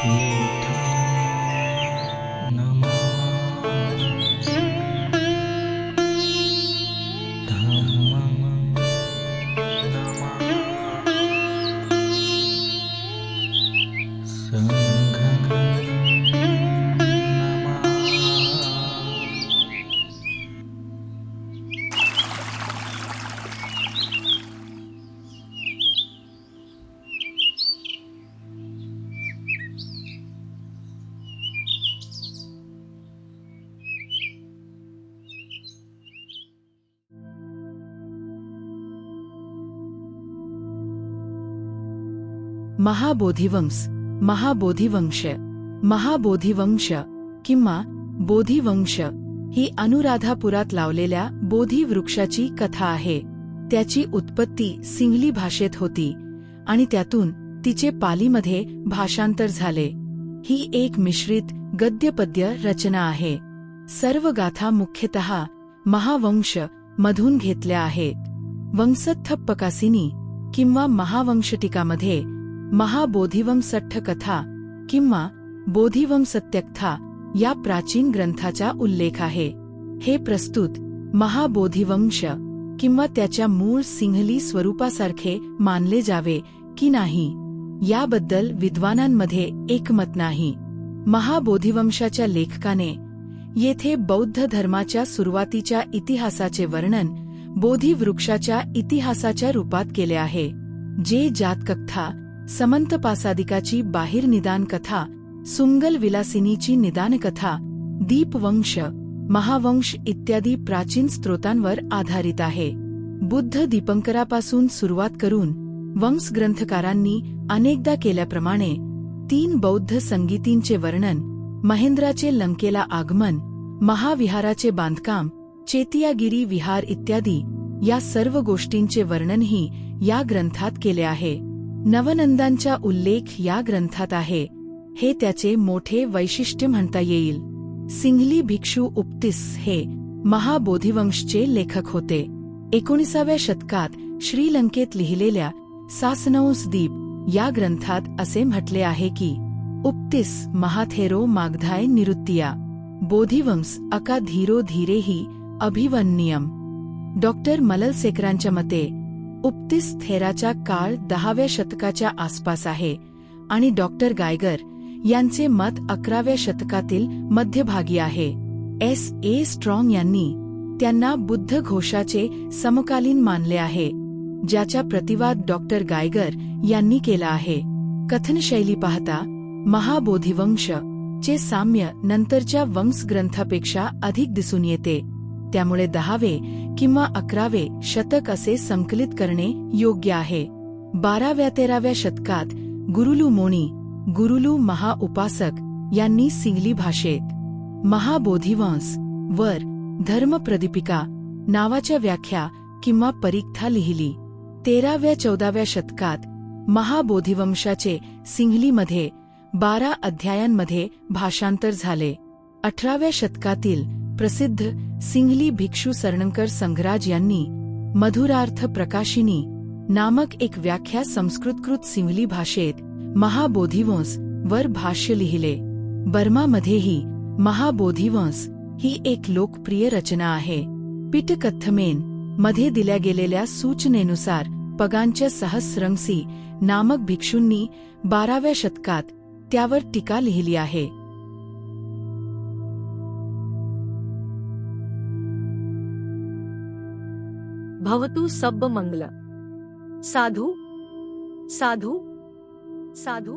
विठ्ठल नमामि धम्मं नमामि संघं नमामि। महाबोधिवंश, महाबोधिवंश, महाबोधिवंश किंवा बोधिवंश ही अनुराधापुरात लावलेल्या बोधी वृक्षाची कथा आहे. त्याची उत्पत्ती सिंहली भाषेत होती आणि त्यातून तिचे पालीमध्ये भाषांतर झाले. ही एक मिश्रित गद्यपद्य रचना आहे. सर्व गाथा मुख्यतः महावंश मधून घेतल्या आहेत. वंशत्थप्पकासिनी किंवा महावंशटिकामध्ये महाबोधिवंशट्ठ कथा किंवा बोधिवंशत्यक्था या प्राचीन ग्रंथाचा उल्लेख आहे. हे प्रस्तुत महाबोधिवंश किंवा त्याच्या मूळ सिंहली स्वरूपासारखे मानले जावे की नाही याबद्दल विद्वानांमध्ये एकमत नाही. महाबोधिवंशाच्या लेखकाने येथे बौद्ध धर्माच्या सुरुवातीच्या इतिहासाचे वर्णन बोधिवृक्षाच्या इतिहासाच्या रूपात केले आहे, जे जातककथा, समंतपासादिकाची बाहिर निदान कथा, सुंगल विलासिनीची निदान कथा, दीपवंश, महावंश इत्यादी प्राचीन स्त्रोतांवर आधारित आहे. बुद्ध दीपंकरापासून सुरुवात करून वंशग्रंथकारांनी अनेकदा केल्याप्रमाणे 3 बौद्ध संगीतींचे वर्णन, महेंद्राचे लंकेला आगमन, महाविहाराचे बांधकाम, चेतियागिरी विहार इत्यादी या सर्व गोष्टींचे वर्णनही या ग्रंथात केले आहे. नवनंदांचा उल्लेख या ग्रंथात आहे. हे त्याचे मोठे वैशिष्ट्य म्हणता येईल. सिंहली भिक्षू उपतिस हे महाबोधिवंशचे लेखक होते. 19व्या शतकात श्रीलंकेत लिहिलेल्या सासनौसदीप या ग्रंथात असे म्हटले आहे की उपतिस महाथेरो मागधाय निरुत्तिया बोधिवंश अका धीरो धीरेही अभिवन्नियम. डॉक्टर मललसेकरांच्या मते उपतिस थेराचा काळ 10व्या शतकाच्या आसपास आहे आणि डॉक्टर गायगर यांचे मत 11व्या शतकातील मध्यभागी आहे. S.A. स्ट्रॉंग यांनी त्यांना बुद्ध घोषाचे समकालीन मानले आहे, ज्याचा प्रतिवाद डॉक्टर गायगर यांनी केला आहे. कथनशैली पाहता महाबोधिवंश चे साम्य नंतरच्या वंशग्रंथापेक्षा अधिक दिसून येते. त्यामुळे 10वे किंवा 11वे शतक असे संकलित करणे योग्य आहे. 12व्या-13व्या शतकात गुरुलू मोनी, गुरुलू महाउपासक यांनी सिंहली भाषेत महाबोधिवंश वर धर्मप्रदीपिका नावाच्या व्याख्या किंवा परीक्षा लिहिली. 13व्या-14व्या शतकात महाबोधिवंशाचे सिंहलीमध्ये 12 अध्यायांमध्ये भाषांतर झाले. 18व्या शतकातील प्रसिद्ध सिंहली भिक्षू सरनंकर संघराज यांनी मधुरार्थ प्रकाशिनी नामक एक व्याख्या संस्कृतकृत सिंहली भाषेत महाबोधिवंश वर भाष्य लिहिले. बर्मामध्येही महाबोधिवंश ही एक लोकप्रिय रचना आहे. पिटकथमेन मध्ये दिल्या गेलेल्या सूचनेनुसार पगांच्या सहस्रंसी नामक भिक्षूंनी 12व्या शतकात त्यावर टीका लिहिली आहे. भवतु सब्ब मंगल. साधु साधु साधु.